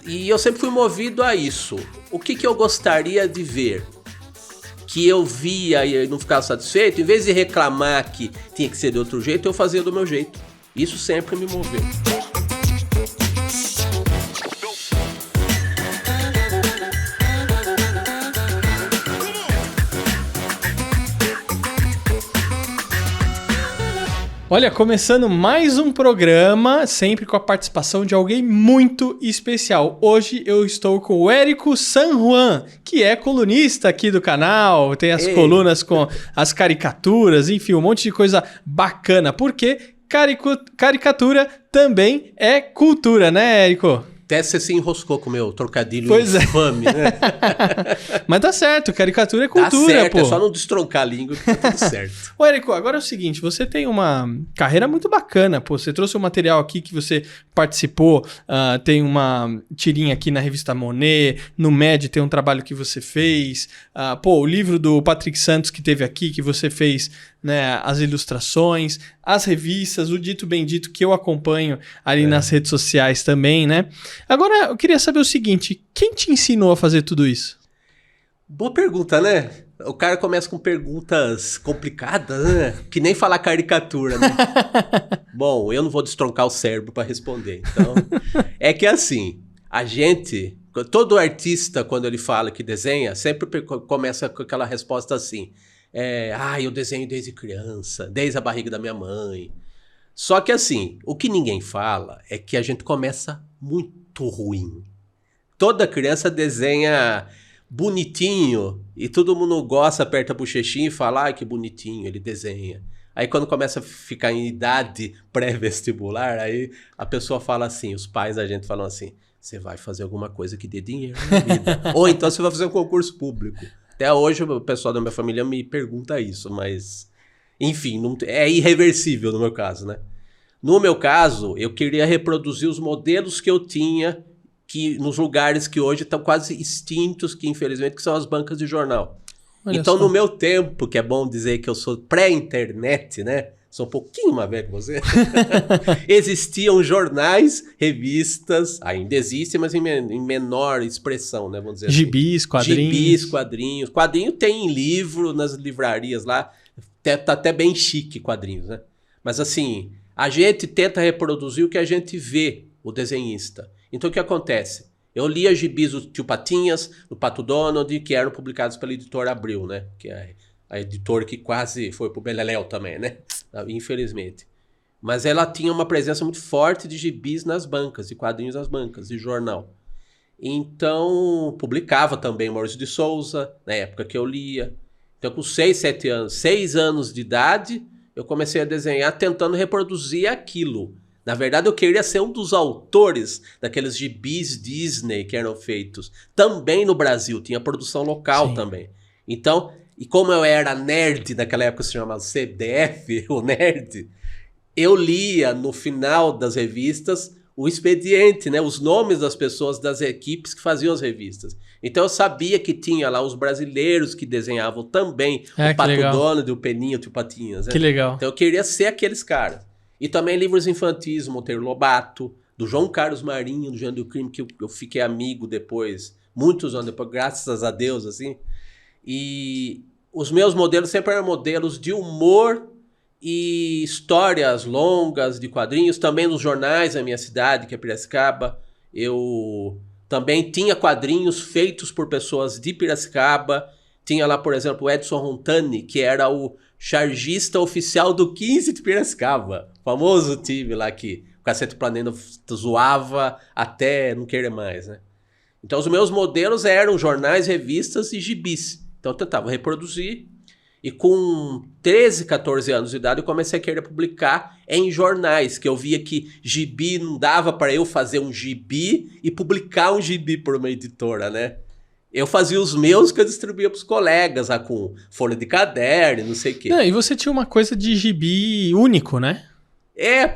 E eu sempre fui movido a isso. O que eu gostaria de ver? Que eu via e não ficava satisfeito, em vez de reclamar que tinha que ser de outro jeito, eu fazia do meu jeito. Isso sempre me moveu. Olha, começando mais um programa, sempre com a participação de alguém muito especial. Hoje eu estou com o Érico San Juan, que é colunista aqui do canal, tem as colunas com as caricaturas, enfim, um monte de coisa bacana, porque caricatura também é cultura, né, Érico? Até você se enroscou com o meu trocadilho infame, né? Mas dá certo, caricatura é cultura, dá certo, pô. É só não destroncar a língua que tá tudo certo. Ô, Érico, agora é o seguinte, você tem uma carreira muito bacana, pô. Você trouxe um material aqui que você participou, tem uma tirinha aqui na revista Monet, no MED tem um trabalho que você fez, o livro do Patrick Santos que teve aqui, que você fez, né, as ilustrações, as revistas, o Dito Bendito que eu acompanho ali nas redes sociais também, né? Agora, eu queria saber o seguinte, quem te ensinou a fazer tudo isso? Boa pergunta, né? O cara começa com perguntas complicadas, né? Que nem falar caricatura, né? Bom, eu não vou destroncar o cérebro para responder. Então, é que assim, todo artista, quando ele fala que desenha, sempre começa com aquela resposta assim. Eu desenho desde criança, desde a barriga da minha mãe. Só que assim, o que ninguém fala é que a gente começa muito ruim. Toda criança desenha bonitinho e todo mundo gosta, aperta a bochechinha e fala, que bonitinho, ele desenha. Aí quando começa a ficar em idade pré-vestibular, aí a pessoa fala assim, os pais da gente falam assim, você vai fazer alguma coisa que dê dinheiro na vida. Ou então você vai fazer um concurso público. Até hoje o pessoal da minha família me pergunta isso, mas enfim, é irreversível no meu caso, né? No meu caso, eu queria reproduzir os modelos que eu tinha nos lugares que hoje estão quase extintos, que infelizmente que são as bancas de jornal. Olha então, só. No meu tempo, que é bom dizer que eu sou pré-internet, né? Sou um pouquinho mais velho que você. Existiam jornais, revistas, ainda existem, mas em menor expressão, né? Vamos dizer Gibis, assim. quadrinhos. Gibis, quadrinhos. Quadrinho tem livro nas livrarias lá. Tá até bem chique quadrinhos, né? Mas assim, a gente tenta reproduzir o que a gente vê, o desenhista. Então o que acontece? Eu lia gibis do Tio Patinhas, do Pato Donald, que eram publicados pela editora Abril, né? Que é a editora que quase foi pro Beleléu também, né? Infelizmente. Mas ela tinha uma presença muito forte de gibis nas bancas, de quadrinhos nas bancas, de jornal. Então, publicava também Maurício de Souza, na época que eu lia. Então, com 6 anos de idade, eu comecei a desenhar tentando reproduzir aquilo. Na verdade, eu queria ser um dos autores daqueles gibis Disney que eram feitos. Também no Brasil, tinha produção local. Sim. Também. Então, e como eu era nerd, naquela época se chamava CDF, o nerd, eu lia no final das revistas o expediente, né? Os nomes das pessoas das equipes que faziam as revistas. Então eu sabia que tinha lá os brasileiros que desenhavam também o Pato Donald, o Peninha, o Tio Patinhas. Né? Que legal. Então eu queria ser aqueles caras. E também livros infantis, Monteiro Lobato, do João Carlos Marinho, do Gênero do Crime, que eu fiquei amigo depois, muitos anos depois, graças a Deus, assim. E os meus modelos sempre eram modelos de humor e histórias longas de quadrinhos, também nos jornais da minha cidade, que é Piracicaba. Eu também tinha quadrinhos feitos por pessoas de Piracicaba. Tinha lá, por exemplo, o Edson Rontani, que era o chargista oficial do 15 de Piracicaba. Famoso time lá que o Cacete Planeta zoava até não querer mais, né? Então os meus modelos eram jornais, revistas e gibis. Então eu tentava reproduzir. E com 13, 14 anos de idade eu comecei a querer publicar em jornais, que eu via que gibi não dava para eu fazer um gibi e publicar um gibi por uma editora, né? Eu fazia os meus que eu distribuía para os colegas, lá, com folha de caderno, não sei o quê. E você tinha uma coisa de gibi único, né?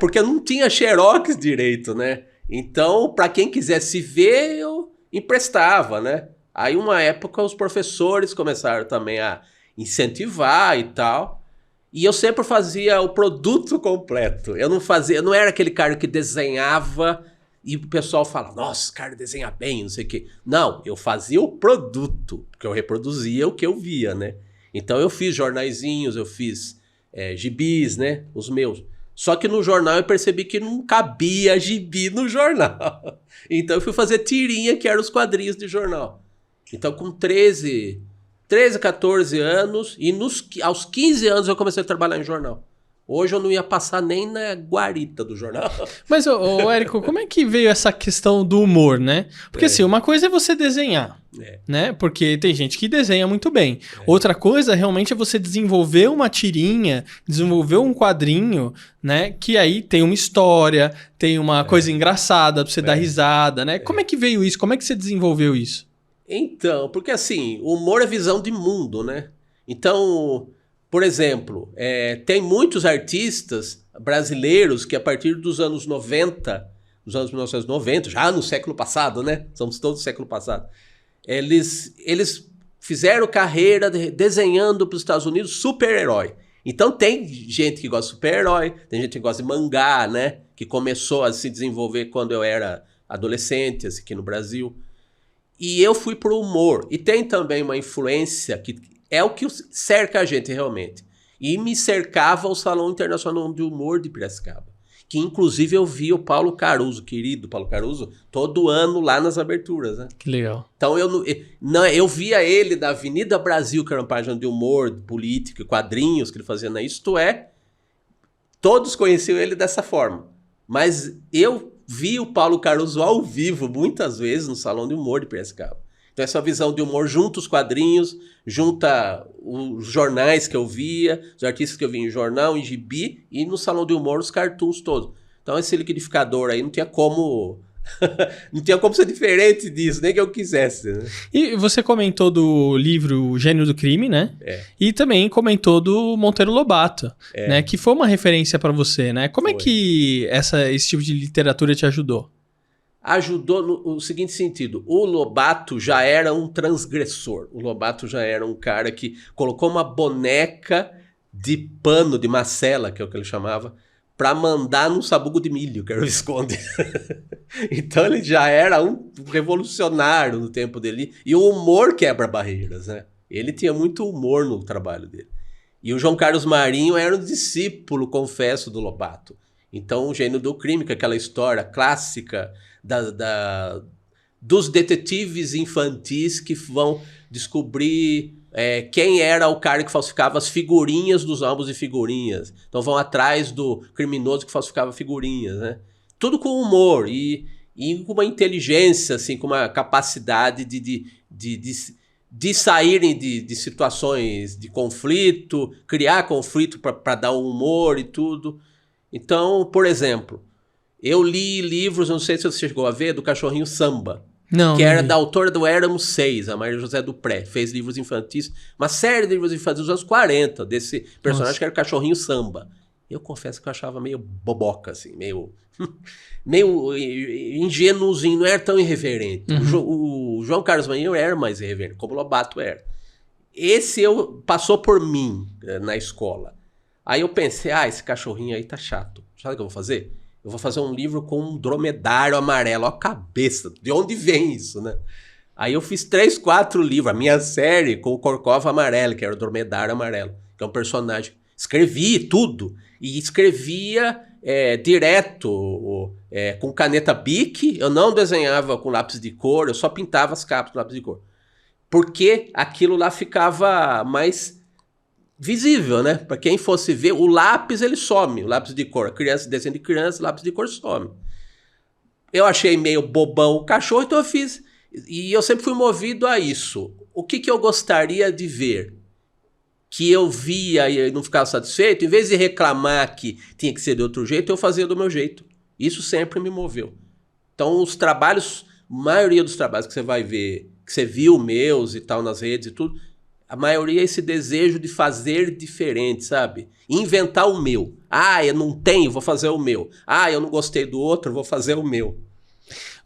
Porque eu não tinha xerox direito, né? Então, para quem quisesse ver, eu emprestava, né? Aí, uma época, os professores começaram também a incentivar e tal. E eu sempre fazia o produto completo. Eu não era aquele cara que desenhava E o pessoal fala, nossa, o cara desenha bem, não sei o quê. Não, eu fazia o produto, porque eu reproduzia o que eu via, né? Então eu fiz jornaizinhos, eu fiz gibis, né? Os meus. Só que no jornal eu percebi que não cabia gibi no jornal. Então eu fui fazer tirinha, que eram os quadrinhos de jornal. Então com 13, 14 anos, e aos 15 anos eu comecei a trabalhar em jornal. Hoje eu não ia passar nem na guarita do jornal. Mas, ô Érico, como é que veio essa questão do humor, né? Porque assim, uma coisa é você desenhar, né? Porque tem gente que desenha muito bem. Outra coisa realmente é você desenvolver uma tirinha, desenvolver um quadrinho, né? Que aí tem uma história, tem uma coisa engraçada pra você dar risada, né? Como é que veio isso? Como é que você desenvolveu isso? Então, porque assim, o humor é visão de mundo, né? Então... Por exemplo, tem muitos artistas brasileiros que a partir dos anos 90, dos anos 1990, já no século passado, né? Somos todos do século passado. Eles fizeram carreira desenhando para os Estados Unidos super-herói. Então tem gente que gosta de super-herói, tem gente que gosta de mangá, né? Que começou a se desenvolver quando eu era adolescente, assim, aqui no Brasil. E eu fui pro humor. E tem também uma influência que... é o que cerca a gente realmente. E me cercava o Salão Internacional de Humor de Piracicaba. Que inclusive eu vi o Paulo Caruso, querido Paulo Caruso, todo ano lá nas aberturas, né? Que legal. Então eu via ele da Avenida Brasil, que era uma página de humor, de política, quadrinhos que ele fazia na Isto É. Todos conheciam ele dessa forma. Mas eu vi o Paulo Caruso ao vivo muitas vezes no Salão de Humor de Piracicaba. Então essa visão de humor junta os quadrinhos, junta os jornais que eu via, os artistas que eu via em jornal, em gibi, e no Salão de Humor os cartoons todos. Então esse liquidificador aí não tinha como... não tinha como ser diferente disso, nem que eu quisesse, né? E você comentou do livro Gênio do Crime, né? E também comentou do Monteiro Lobato, né? Que foi uma referência para você, né? Como é que esse tipo de literatura te ajudou? Ajudou no seguinte sentido, o Lobato já era um transgressor, o Lobato já era um cara que colocou uma boneca de pano, de macela, que é o que ele chamava, para mandar num sabugo de milho, que era o Visconde. Então ele já era um revolucionário no tempo dele, e o humor quebra barreiras, né? Ele tinha muito humor no trabalho dele. E o João Carlos Marinho era um discípulo, confesso, do Lobato. Então o Gênio do Crime, que é aquela história clássica dos detetives infantis que vão descobrir quem era o cara que falsificava as figurinhas dos álbuns de figurinhas. Então vão atrás do criminoso que falsificava figurinhas, né? Tudo com humor e com uma inteligência, assim, com uma capacidade de saírem de situações de conflito, criar conflito para dar um humor e tudo. Então, por exemplo, eu li livros, não sei se você chegou a ver, do Cachorrinho Samba. Não, que era da autora do Éramos 6, a Maria José Dupré. Fez livros infantis, uma série de livros infantis dos anos 40, desse personagem que era o Cachorrinho Samba. Eu confesso que eu achava meio boboca, assim, meio ingênuozinho, não era tão irreverente. O João Carlos Marinho era mais irreverente, como o Lobato era. Esse passou por mim na escola. Aí eu pensei, esse cachorrinho aí tá chato. Sabe o que eu vou fazer? Eu vou fazer um livro com um dromedário amarelo. Olha a cabeça, de onde vem isso, né? Aí eu fiz 3, 4 livros, a minha série com o Corcova Amarelo, que era o dromedário amarelo, que é um personagem. Escrevi tudo, e escrevia direto, com caneta Bic. Eu não desenhava com lápis de cor, eu só pintava as capas com lápis de cor. Porque aquilo lá ficava mais visível, né? Para quem fosse ver, o lápis ele some, o lápis de cor. Criança, desenho de criança, lápis de cor some. Eu achei meio bobão o cachorro, então eu fiz. E eu sempre fui movido a isso. O que eu gostaria de ver? Que eu via e não ficava satisfeito, em vez de reclamar que tinha que ser de outro jeito, eu fazia do meu jeito. Isso sempre me moveu. Então os trabalhos, a maioria dos trabalhos que você vai ver, que você viu meus e tal nas redes e tudo, a maioria é esse desejo de fazer diferente, sabe? Inventar o meu. Eu não tenho, vou fazer o meu. Eu não gostei do outro, vou fazer o meu.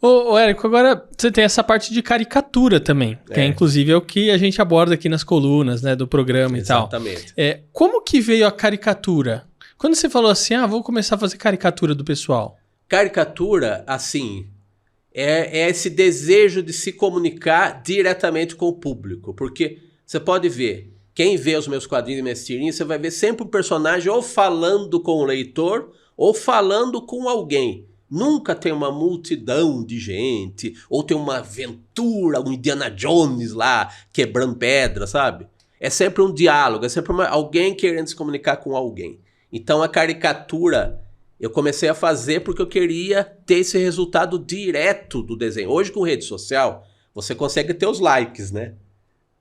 Ô Érico, agora você tem essa parte de caricatura também, que inclusive é o que a gente aborda aqui nas colunas, né, do programa. Exatamente. E tal. Como que veio a caricatura? Quando você falou assim, vou começar a fazer caricatura do pessoal. caricatura, assim, é esse desejo de se comunicar diretamente com o público. Porque você pode ver, quem vê os meus quadrinhos e minhas tirinhas, você vai ver sempre um personagem ou falando com o leitor ou falando com alguém. Nunca tem uma multidão de gente, ou tem uma aventura, um Indiana Jones lá, quebrando pedra, sabe? É sempre um diálogo, é sempre alguém querendo se comunicar com alguém. Então a caricatura eu comecei a fazer porque eu queria ter esse resultado direto do desenho. Hoje com rede social, você consegue ter os likes, né?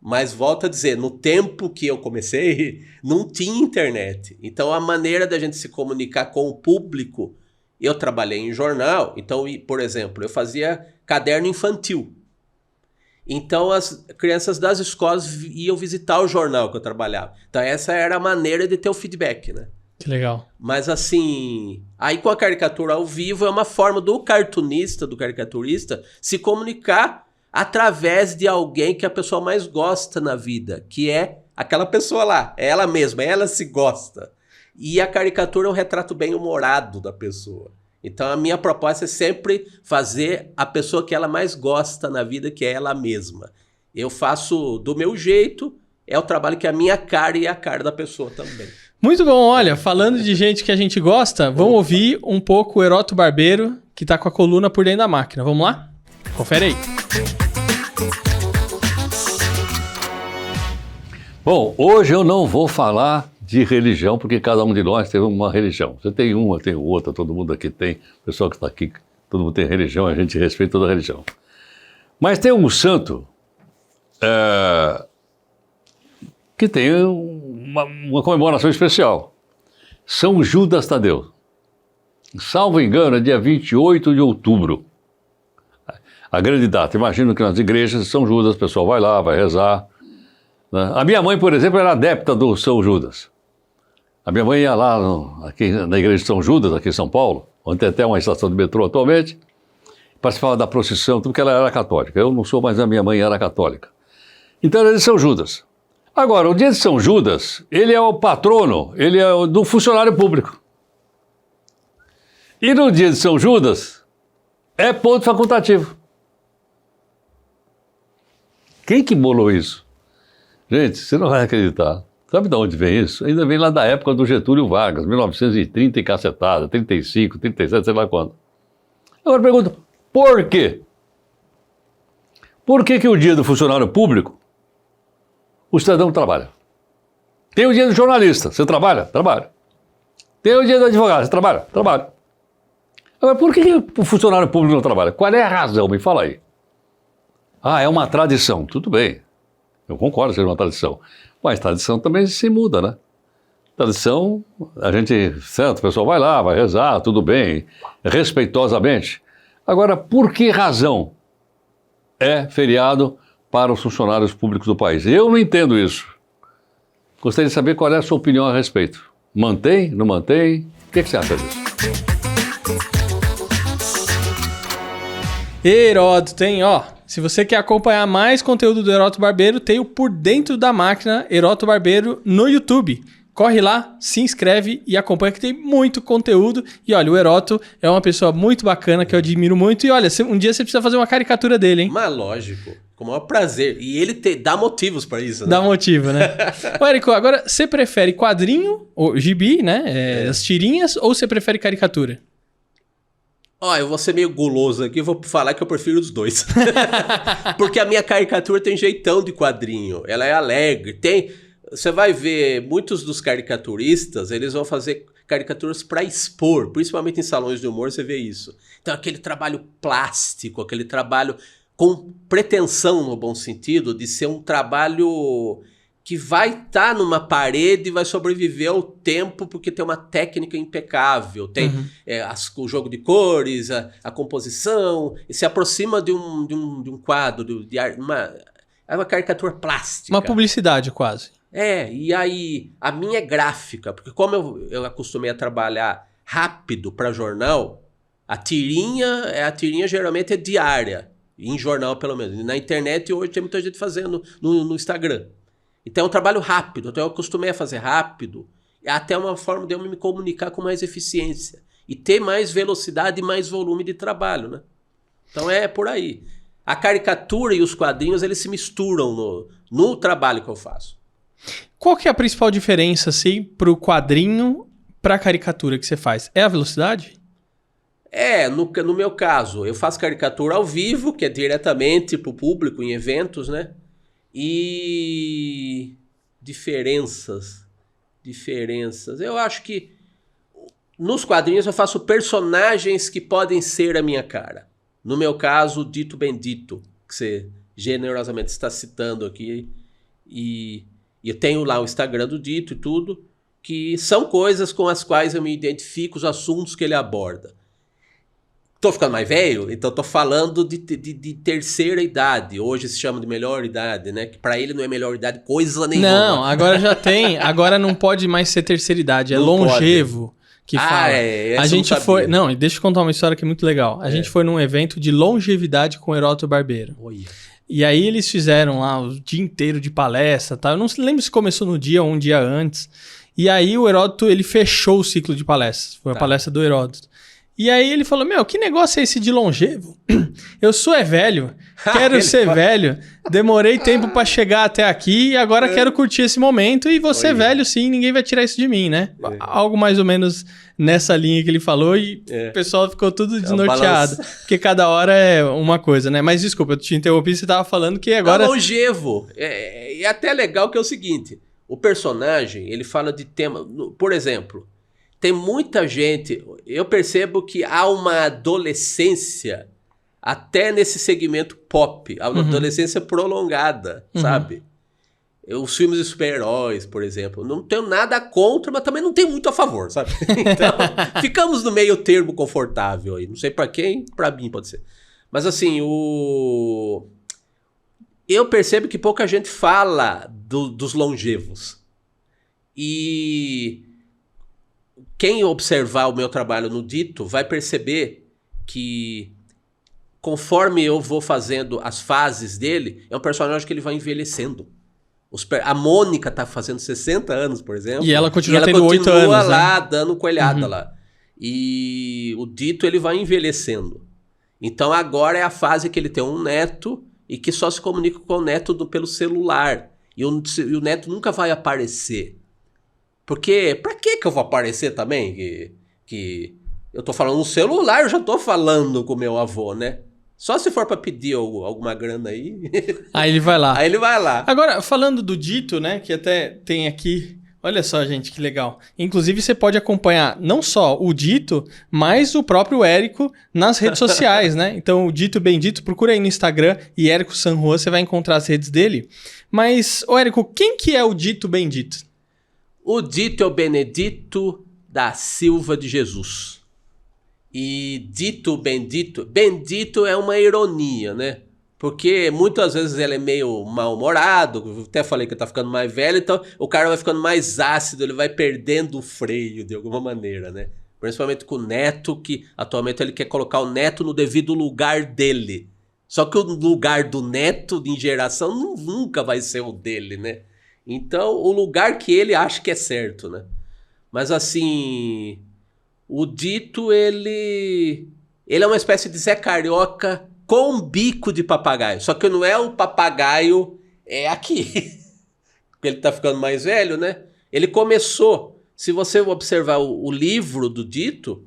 Mas volto a dizer, no tempo que eu comecei, não tinha internet. Então a maneira da gente se comunicar com o público, eu trabalhei em jornal, então, por exemplo, eu fazia caderno infantil. Então as crianças das escolas iam visitar o jornal que eu trabalhava. Então essa era a maneira de ter o feedback, né? Que legal. Mas assim, aí com a caricatura ao vivo é uma forma do cartunista, do caricaturista, se comunicar através de alguém que a pessoa mais gosta na vida, que é aquela pessoa lá, é ela mesma, ela se gosta. E a caricatura é um retrato bem humorado da pessoa. Então a minha proposta é sempre fazer a pessoa que ela mais gosta na vida, que é ela mesma. Eu faço do meu jeito, é o trabalho que é a minha cara e a cara da pessoa também. Muito bom, olha, falando de gente que a gente gosta, vamos ouvir um pouco o Herótodo Barbeiro, que tá com a coluna Por Dentro da Máquina. Vamos lá? Confere aí. Bom, hoje eu não vou falar de religião, porque cada um de nós tem uma religião. Você tem uma, eu tenho outra, todo mundo aqui tem. O pessoal que está aqui, todo mundo tem religião, a gente respeita toda a religião. Mas tem um santo que tem uma comemoração especial. São Judas Tadeu. Salvo engano, é dia 28 de outubro. A grande data. Imagino que nas igrejas de São Judas, o pessoal vai lá, vai rezar. Né? A minha mãe, por exemplo, era adepta do São Judas. A minha mãe ia lá aqui na igreja de São Judas, aqui em São Paulo, onde tem até uma estação de metrô atualmente, participava da procissão, tudo porque ela era católica. Eu não sou, mas a minha mãe era católica. Então era de São Judas. Agora, o dia de São Judas, ele é o patrono, ele é do funcionário público. E no dia de São Judas, é ponto facultativo. Quem que bolou isso? Gente, você não vai acreditar. Sabe de onde vem isso? Ainda vem lá da época do Getúlio Vargas, 1930 e cacetada, 35, 37, sei lá quando. Agora pergunta, por quê? Por que o dia do funcionário público, o cidadão trabalha? Tem o dia do jornalista, você trabalha? Trabalha. Tem o dia do advogado, você trabalha? Trabalha. Agora, por que o funcionário público não trabalha? Qual é a razão? Me fala aí. Ah, é uma tradição. Tudo bem. Eu concordo que seja uma tradição. Mas tradição também se muda, né? Tradição, a gente, certo, o pessoal vai lá, vai rezar, tudo bem, respeitosamente. Agora, por que razão é feriado para os funcionários públicos do país? Eu não entendo isso. Gostaria de saber qual é a sua opinião a respeito. Mantém? Não mantém? O que você acha disso? Heródoto, hein? Ó, se você quer acompanhar mais conteúdo do Herótodo Barbeiro, tem o Por Dentro da Máquina Herótodo Barbeiro no YouTube. Corre lá, se inscreve e acompanha que tem muito conteúdo. E olha, o Herótodo é uma pessoa muito bacana que eu admiro muito. E olha, um dia você precisa fazer uma caricatura dele, hein? Mas lógico, com o maior prazer. E ele dá motivos pra isso, né? Dá motivo, né? Ô, Érico, agora você prefere quadrinho, ou gibi, né? As tirinhas, ou você prefere caricatura? Ó, eu vou ser meio guloso aqui, vou falar que eu prefiro os dois. Porque a minha caricatura tem jeitão de quadrinho, ela é alegre, você vai ver, muitos dos caricaturistas, eles vão fazer caricaturas para expor, principalmente em salões de humor você vê isso. Então aquele trabalho plástico, aquele trabalho com pretensão no bom sentido, de ser um trabalho que vai estar numa parede e vai sobreviver ao tempo porque tem uma técnica impecável, tem o jogo de cores, a composição, e se aproxima de um quadro, é uma caricatura plástica. Uma publicidade quase. E aí a minha é gráfica, porque como eu acostumei a trabalhar rápido para jornal, a tirinha geralmente é diária, em jornal pelo menos. Na internet hoje tem muita gente fazendo no Instagram. Então é um trabalho rápido, então eu acostumei a fazer rápido, até uma forma de eu me comunicar com mais eficiência. e ter mais velocidade e mais volume de trabalho, né? Então é por aí. A caricatura e os quadrinhos, eles se misturam no trabalho que eu faço. Qual que é a principal diferença, assim, pro quadrinho pra caricatura que você faz? É a velocidade? No meu caso, eu faço caricatura ao vivo, que é diretamente pro público em eventos, né? E diferenças. Eu acho que nos quadrinhos eu faço personagens que podem ser a minha cara. No meu caso, Dito Bendito, que você generosamente está citando aqui. E eu tenho lá o Instagram do Dito e tudo, que são coisas com as quais eu me identifico, os assuntos que ele aborda. Tô ficando mais velho, então tô falando de terceira idade. Hoje se chama de melhor idade, né? Que pra ele não é melhor idade coisa nenhuma. Não, agora já tem. Agora não pode mais ser terceira idade, é Não longevo. Que fala. A gente foi. Não, e deixa eu contar uma história que é muito legal. A gente foi num evento de longevidade com o Heródoto Barbeiro. Olha. E aí eles fizeram lá o dia inteiro de palestra, tá? Eu não lembro se começou no dia ou um dia antes. E aí o Heródoto, ele fechou o ciclo de palestras. Foi a palestra do Heródoto. E aí ele falou, que negócio é esse de longevo? Eu sou velho, quero ser velho, demorei tempo pra chegar até aqui e agora quero curtir esse momento e vou ser velho sim, ninguém vai tirar isso de mim, né? Algo mais ou menos nessa linha que ele falou e o pessoal ficou tudo desnorteado, porque cada hora é uma coisa, né? Mas desculpa, eu te interrompi, você tava falando que agora... longevo, é até legal que é o seguinte, o personagem, ele fala de tema, por exemplo... Tem muita gente, eu percebo que há uma adolescência até nesse segmento pop, a adolescência prolongada, sabe? Os filmes de super-heróis, por exemplo, não tenho nada contra, mas também não tenho muito a favor, sabe? Então, ficamos no meio termo confortável aí, não sei pra quem, pra mim pode ser. Mas assim, eu percebo que pouca gente fala dos longevos. E... quem observar o meu trabalho no Dito vai perceber que conforme eu vou fazendo as fases dele, é um personagem que ele vai envelhecendo. A Mônica tá fazendo 60 anos, por exemplo. E ela continua tendo 8 anos, lá, dando coelhada lá. E o Dito, ele vai envelhecendo. Então agora é a fase que ele tem um neto e que só se comunica com o neto pelo celular. E o neto nunca vai aparecer. Porque, pra que eu vou aparecer também? Que eu tô falando no celular, eu já tô falando com o meu avô, né? Só se for pra pedir alguma grana aí. Aí ele vai lá. Aí ele vai lá. Agora, falando do Dito, né? Que até tem aqui... Olha só, gente, que legal. Inclusive, você pode acompanhar não só o Dito, mas o próprio Érico nas redes sociais, né? Então, o Dito Bendito, procura aí no Instagram e Érico San Juan, você vai encontrar as redes dele. Mas, Érico, quem que é o Dito Bendito? O Dito é o Benedito da Silva de Jesus. E Dito Bendito... Bendito é uma ironia, né? Porque muitas vezes ele é meio mal-humorado. Até falei que ele tá ficando mais velho. Então o cara vai ficando mais ácido. Ele vai perdendo o freio de alguma maneira, né? Principalmente com o neto, que atualmente ele quer colocar o neto no devido lugar dele. Só que o lugar do neto em geração nunca vai ser o dele, né? Então, o lugar que ele acha que é certo, né? Mas, assim, o Dito, ele é uma espécie de Zé Carioca com bico de papagaio. Só que não é o papagaio, é aqui. Porque ele tá ficando mais velho, né? Ele começou, se você observar o livro do Dito,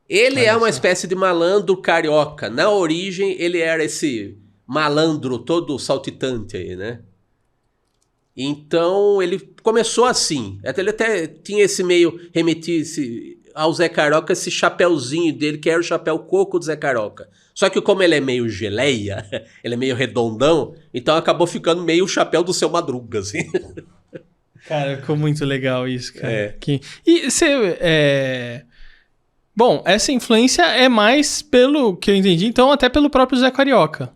ele é uma espécie de malandro carioca. Na origem, ele era esse malandro todo saltitante aí, né? Então, ele começou assim. Ele até tinha esse meio, remetia ao Zé Carioca, esse chapéuzinho dele, que era o chapéu coco do Zé Carioca. Só que como ele é meio geleia, ele é meio redondão, então acabou ficando meio o chapéu do Seu Madruga, assim. Cara, ficou muito legal isso, cara. E você... Bom, essa influência é mais pelo que eu entendi, então até pelo próprio Zé Carioca.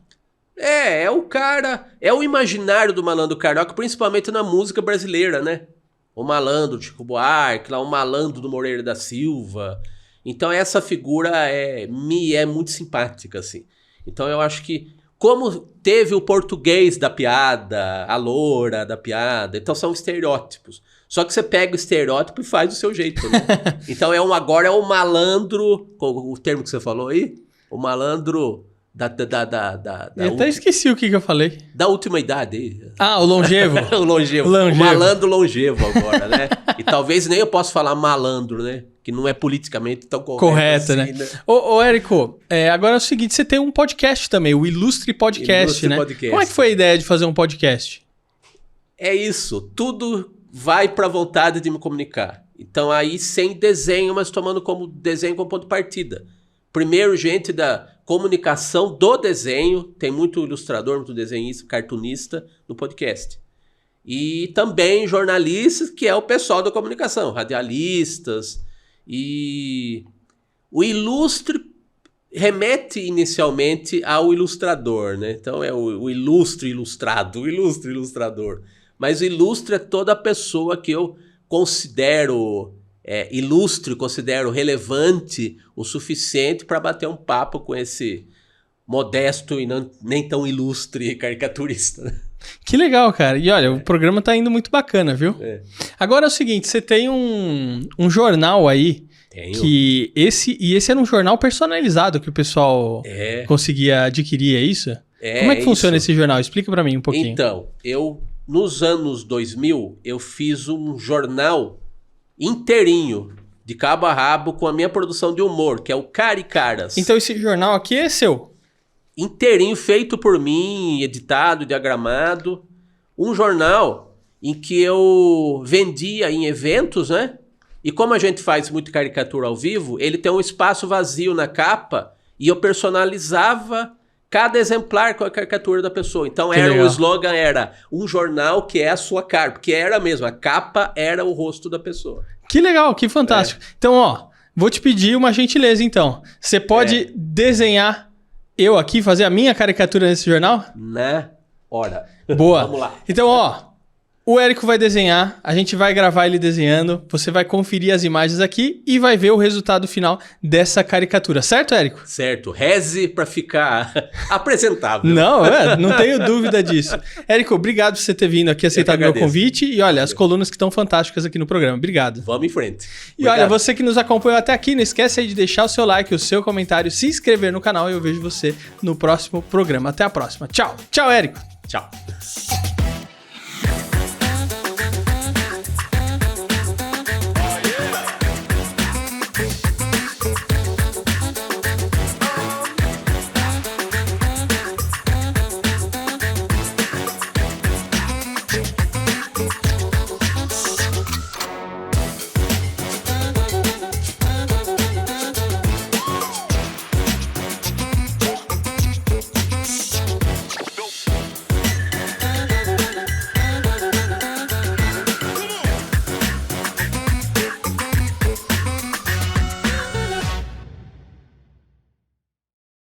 É o cara, é o imaginário do malandro carioca, principalmente na música brasileira, né? O malandro Chico Buarque, lá o malandro do Moreira da Silva. Então essa figura me é muito simpática, assim. Então eu acho que, como teve o português da piada, a loura da piada, então são estereótipos. Só que você pega o estereótipo e faz do seu jeito, né? Então agora é o malandro, o termo que você falou aí, o malandro Eu até esqueci o que eu falei. da última idade aí. Ah, o longevo. O longevo. O malandro longevo agora, né? E talvez nem eu possa falar malandro, né? Que não é politicamente tão correto assim, né? Ô, Érico, agora é o seguinte, você tem um podcast também, o Ilustre Podcast, Ilustre né? Podcast. Como é que foi a ideia de fazer um podcast? É isso, tudo vai para a vontade de me comunicar. Então aí sem desenho, mas tomando como desenho como ponto de partida. Primeiro, gente da comunicação do desenho, tem muito ilustrador, muito desenhista, cartunista no podcast. E também jornalistas, que é o pessoal da comunicação, radialistas. E o ilustre remete inicialmente ao ilustrador, né? Então é o ilustre ilustrado, o ilustre ilustrador. Mas o ilustre é toda pessoa que eu considero ilustre, considero relevante o suficiente para bater um papo com esse modesto e nem tão ilustre caricaturista, né? Que legal, cara. E olha, o programa tá indo muito bacana, viu? É. Agora é o seguinte, você tem um jornal aí, Tenho. que esse era um jornal personalizado que o pessoal conseguia adquirir, é isso? Como é que funciona esse jornal? Explica pra mim um pouquinho. Então, nos anos 2000, eu fiz um jornal inteirinho, de cabo a rabo, com a minha produção de humor, que é o Caricaras. Então esse jornal aqui é seu? Inteirinho, feito por mim, editado, diagramado. Um jornal em que eu vendia em eventos, né? E como a gente faz muito caricatura ao vivo, ele tem um espaço vazio na capa e eu personalizava cada exemplar com a caricatura da pessoa. Então o slogan era um jornal que é a sua cara, porque era mesmo, a capa era o rosto da pessoa. Que legal, que fantástico. Então, ó, vou te pedir uma gentileza então. Você pode desenhar eu aqui, fazer a minha caricatura nesse jornal? Na hora. Boa. Vamos lá. Então, ó, o Érico vai desenhar, a gente vai gravar ele desenhando, você vai conferir as imagens aqui e vai ver o resultado final dessa caricatura. Certo, Érico? Certo. Reze pra ficar apresentável. Não, não tenho dúvida disso. Érico, obrigado por você ter vindo aqui, aceitado o meu convite. E olha, as colunas que estão fantásticas aqui no programa. Obrigado. Vamos em frente. E olha, você que nos acompanhou até aqui, não esquece aí de deixar o seu like, o seu comentário, se inscrever no canal e eu vejo você no próximo programa. Até a próxima. Tchau. Tchau, Érico. Tchau.